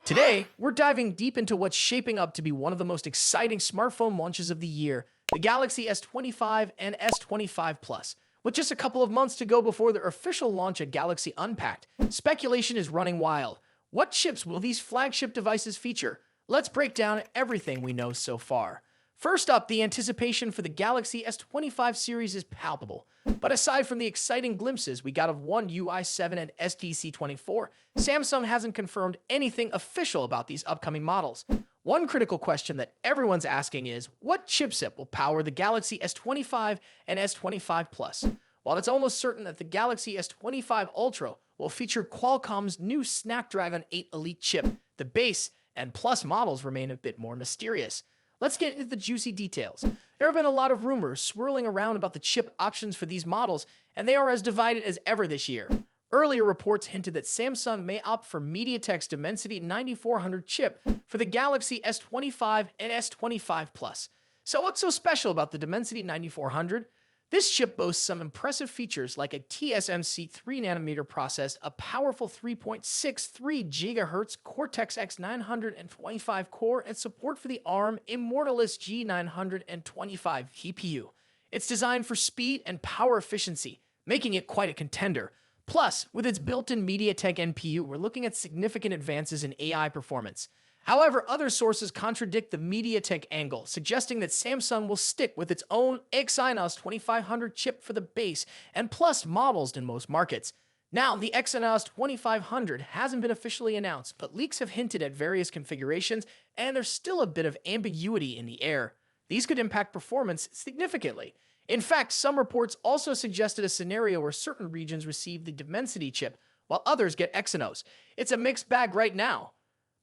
Today, we're diving deep into what's shaping up to be one of the most exciting smartphone launches of the year, the Galaxy S25 and S25 Plus. With just a couple of months to go before their official launch at Galaxy Unpacked, speculation is running wild. What chips will these flagship devices feature? Let's break down everything we know so far. First up, the anticipation for the Galaxy S25 series is palpable. But aside from the exciting glimpses we got of One UI 7 and STC24, Samsung hasn't confirmed anything official about these upcoming models. One critical question that everyone's asking is, what chipset will power the Galaxy S25 and S25 Plus? While it's almost certain that the Galaxy S25 Ultra will feature Qualcomm's new Snapdragon 8 Elite chip, the base and Plus models remain a bit more mysterious. Let's get into the juicy details. There have been a lot of rumors swirling around about the chip options for these models, and they are as divided as ever this year. Earlier reports hinted that Samsung may opt for MediaTek's Dimensity 9400 chip for the Galaxy S25 and S25 Plus. So what's so special about the Dimensity 9400? This chip boasts some impressive features like a TSMC 3nm process, a powerful 3.63 GHz Cortex-X 925 core, and support for the ARM Immortalis G925 GPU. It's designed for speed and power efficiency, making it quite a contender. Plus, with its built-in MediaTek NPU, we're looking at significant advances in AI performance. However, other sources contradict the MediaTek angle, suggesting that Samsung will stick with its own Exynos 2500 chip for the base and Plus models in most markets. Now, the Exynos 2500 hasn't been officially announced, but leaks have hinted at various configurations, and there's still a bit of ambiguity in the air. These could impact performance significantly. In fact, some reports also suggested a scenario where certain regions receive the Dimensity chip, while others get Exynos. It's a mixed bag right now.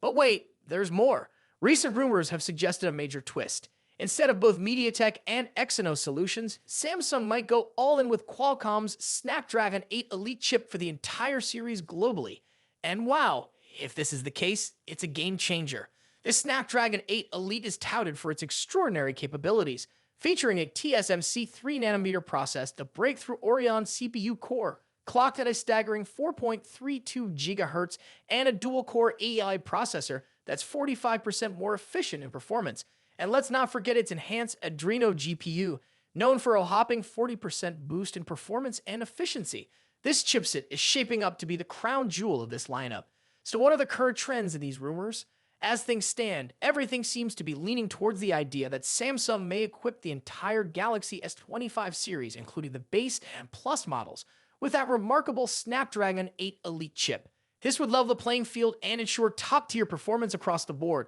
But wait, there's more. Recent rumors have suggested a major twist. Instead of both MediaTek and Exynos solutions, Samsung might go all in with Qualcomm's Snapdragon 8 Elite chip for the entire series globally. And wow, if this is the case, it's a game changer. This Snapdragon 8 Elite is touted for its extraordinary capabilities, featuring a TSMC 3nm process, the breakthrough Orion CPU core, clocked at a staggering 4.32 GHz, and a dual-core AI processor that's 45% more efficient in performance. And let's not forget its enhanced Adreno GPU, known for a hopping 40% boost in performance and efficiency. This chipset is shaping up to be the crown jewel of this lineup. So what are the current trends in these rumors? As things stand, everything seems to be leaning towards the idea that Samsung may equip the entire Galaxy S25 series, including the base and Plus models, with that remarkable Snapdragon 8 Elite chip. This would level the playing field and ensure top-tier performance across the board.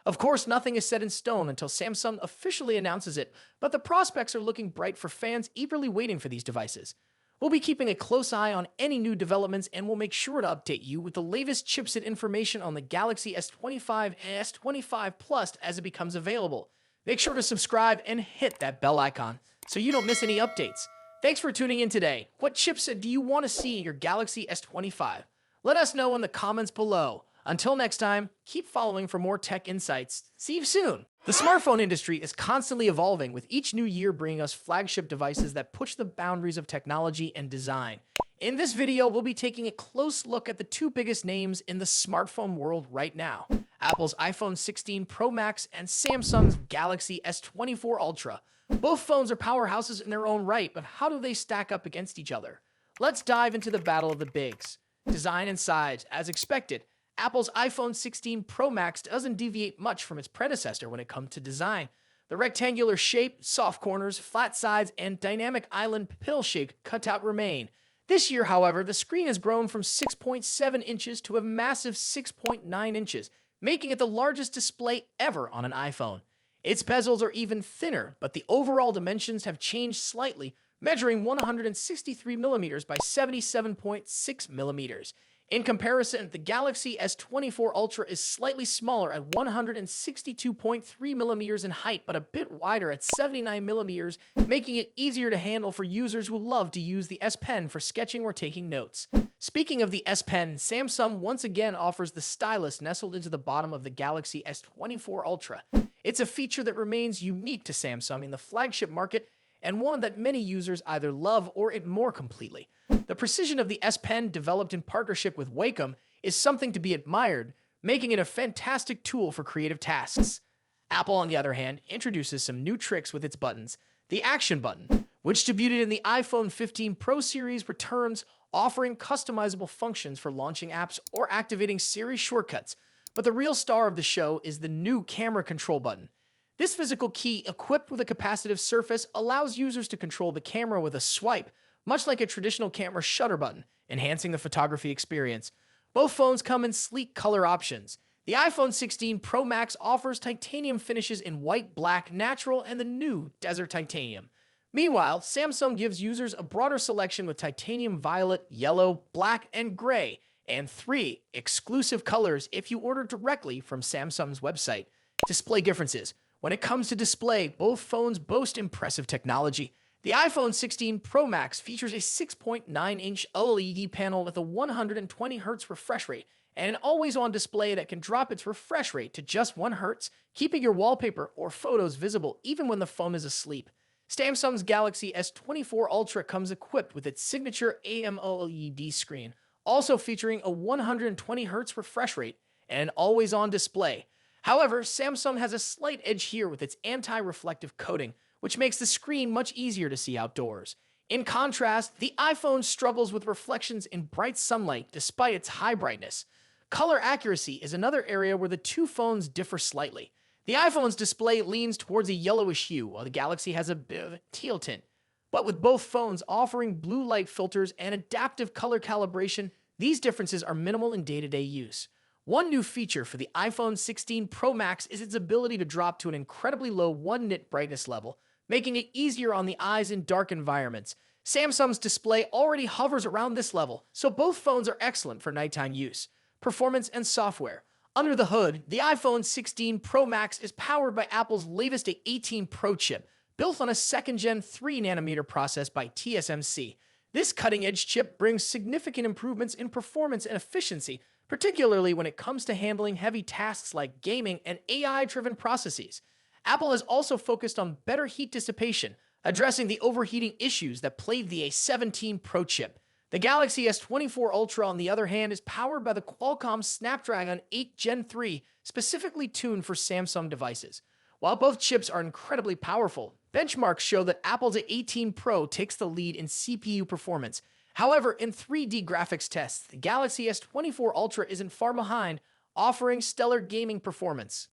Of course, nothing is set in stone until Samsung officially announces it, but the prospects are looking bright for fans eagerly waiting for these devices. We'll be keeping a close eye on any new developments, and we'll make sure to update you with the latest chipset information on the Galaxy S25 and S25 Plus as it becomes available. Make sure to subscribe and hit that bell icon so you don't miss any updates. Thanks for tuning in today. What chipset do you want to see in your Galaxy S25? Let us know in the comments below. Until next time, keep following for more tech insights. See you soon! The smartphone industry is constantly evolving, with each new year bringing us flagship devices that push the boundaries of technology and design. In this video, we'll be taking a close look at the two biggest names in the smartphone world right now: Apple's iPhone 16 Pro Max and Samsung's Galaxy S24 Ultra. Both phones are powerhouses in their own right, but how do they stack up against each other? Let's dive into the battle of the bigs. Design and size. As expected, Apple's iPhone 16 Pro Max doesn't deviate much from its predecessor when it comes to design. The rectangular shape, soft corners, flat sides, and dynamic island pill-shaped cutout remain. This year, however, the screen has grown from 6.7 inches to a massive 6.9 inches, making it the largest display ever on an iPhone. Its bezels are even thinner, but the overall dimensions have changed slightly, measuring 163mm by 77.6mm. In comparison, the Galaxy S24 Ultra is slightly smaller at 162.3mm in height, but a bit wider at 79mm, making it easier to handle for users who love to use the S Pen for sketching or taking notes. Speaking of the S Pen, Samsung once again offers the stylus nestled into the bottom of the Galaxy S24 Ultra. It's a feature that remains unique to Samsung in the flagship market, and one that many users either love or ignore completely. The precision of the S Pen, developed in partnership with Wacom, is something to be admired, making it a fantastic tool for creative tasks. Apple, on the other hand, introduces some new tricks with its buttons. The Action button, which debuted in the iPhone 15 Pro series, returns, offering customizable functions for launching apps or activating Siri shortcuts. But the real star of the show is the new Camera Control button. This physical key, equipped with a capacitive surface, allows users to control the camera with a swipe, much like a traditional camera shutter button, enhancing the photography experience. Both phones come in sleek color options. The iPhone 16 Pro Max offers titanium finishes in white, black, natural, and the new Desert Titanium. Meanwhile, Samsung gives users a broader selection with titanium violet, yellow, black, and gray, and 3 exclusive colors if you order directly from Samsung's website. Display differences. When it comes to display, both phones boast impressive technology. The iPhone 16 Pro Max features a 6.9-inch OLED panel with a 120Hz refresh rate and an always-on display that can drop its refresh rate to just 1 Hz, keeping your wallpaper or photos visible even when the phone is asleep. Samsung's Galaxy S24 Ultra comes equipped with its signature AMOLED screen, also featuring a 120Hz refresh rate and an always-on display. However, Samsung has a slight edge here with its anti-reflective coating, which makes the screen much easier to see outdoors. In contrast, the iPhone struggles with reflections in bright sunlight despite its high brightness. Color accuracy is another area where the two phones differ slightly. The iPhone's display leans towards a yellowish hue, while the Galaxy has a bit of a teal tint. But with both phones offering blue light filters and adaptive color calibration, these differences are minimal in day-to-day use. One new feature for the iPhone 16 Pro Max is its ability to drop to an incredibly low 1-nit brightness level, making it easier on the eyes in dark environments. Samsung's display already hovers around this level, so both phones are excellent for nighttime use. Performance and software. Under the hood, the iPhone 16 Pro Max is powered by Apple's latest A18 Pro chip, built on a second-gen 3nm process by TSMC. This cutting-edge chip brings significant improvements in performance and efficiency, particularly when it comes to handling heavy tasks like gaming and AI-driven processes. Apple has also focused on better heat dissipation, addressing the overheating issues that plagued the A17 Pro chip. The Galaxy S24 Ultra, on the other hand, is powered by the Qualcomm Snapdragon 8 Gen 3, specifically tuned for Samsung devices. While both chips are incredibly powerful, benchmarks show that Apple's A18 Pro takes the lead in CPU performance. However, in 3D graphics tests, the Galaxy S24 Ultra isn't far behind, offering stellar gaming performance.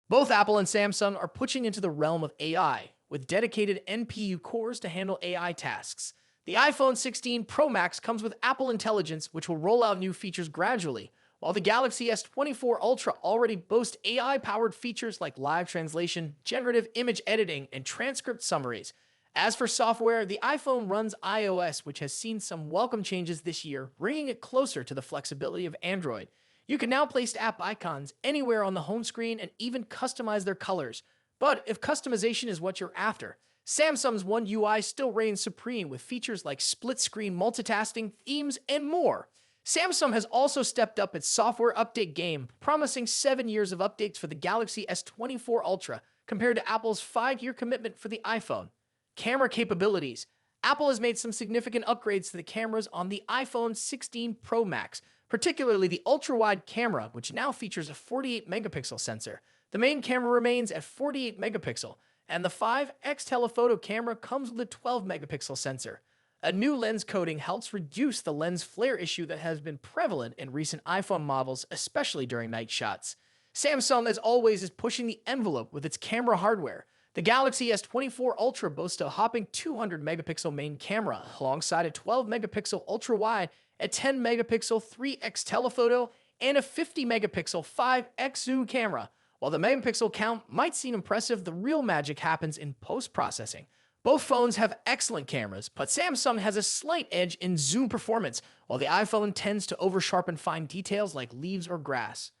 Both Apple and Samsung are pushing into the realm of AI, with dedicated NPU cores to handle AI tasks. The iPhone 16 Pro Max comes with Apple Intelligence, which will roll out new features gradually, while the Galaxy S24 Ultra already boasts AI-powered features like live translation, generative image editing, and transcript summaries. As for software, the iPhone runs iOS, which has seen some welcome changes this year, bringing it closer to the flexibility of Android. You can now place app icons anywhere on the home screen and even customize their colors. But if customization is what you're after, Samsung's One UI still reigns supreme with features like split-screen multitasking, themes, and more. Samsung has also stepped up its software update game, promising 7 years of updates for the Galaxy S24 Ultra, compared to Apple's 5-year commitment for the iPhone. Camera capabilities. Apple has made some significant upgrades to the cameras on the iPhone 16 Pro Max, particularly the ultra-wide camera, which now features a 48-megapixel sensor. The main camera remains at 48 megapixel, and the 5x telephoto camera comes with a 12-megapixel sensor. A new lens coating helps reduce the lens flare issue that has been prevalent in recent iPhone models, especially during night shots. Samsung, as always, is pushing the envelope with its camera hardware. The Galaxy S24 Ultra boasts a hopping 200-megapixel main camera, alongside a 12-megapixel ultra-wide, a 10-megapixel 3x telephoto, and a 50-megapixel 5x zoom camera. While the megapixel count might seem impressive, the real magic happens in post-processing. Both phones have excellent cameras, but Samsung has a slight edge in zoom performance, while the iPhone tends to over-sharpen fine details like leaves or grass.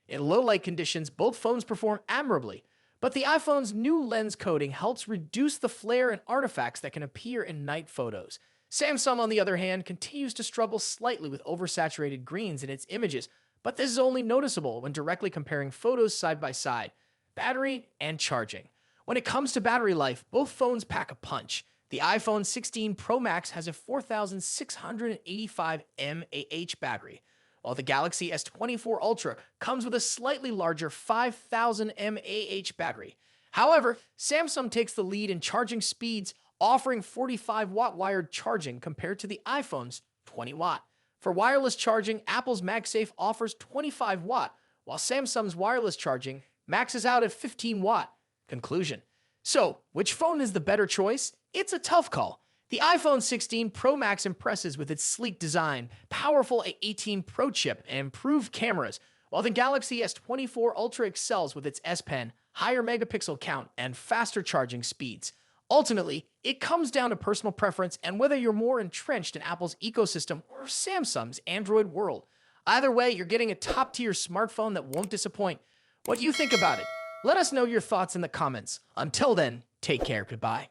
In low-light conditions, both phones perform admirably, but the iPhone's new lens coating helps reduce the flare and artifacts that can appear in night photos. Samsung, on the other hand, continues to struggle slightly with oversaturated greens in its images, but this is only noticeable when directly comparing photos side by side. Battery and charging. When it comes to battery life, both phones pack a punch. The iPhone 16 Pro Max has a 4,685 mAh battery, while the Galaxy S24 Ultra comes with a slightly larger 5000 mAh battery. However, Samsung takes the lead in charging speeds, offering 45-watt wired charging compared to the iPhone's 20-watt. For wireless charging, Apple's MagSafe offers 25-watt, while Samsung's wireless charging maxes out at 15-watt. Conclusion. So, which phone is the better choice? It's a tough call. The iPhone 16 Pro Max impresses with its sleek design, powerful A18 Pro chip, and improved cameras, while the Galaxy S24 Ultra excels with its S Pen, higher megapixel count, and faster charging speeds. Ultimately, it comes down to personal preference and whether you're more entrenched in Apple's ecosystem or Samsung's Android world. Either way, you're getting a top-tier smartphone that won't disappoint. What do you think about it? Let us know your thoughts in the comments. Until then, take care. Goodbye.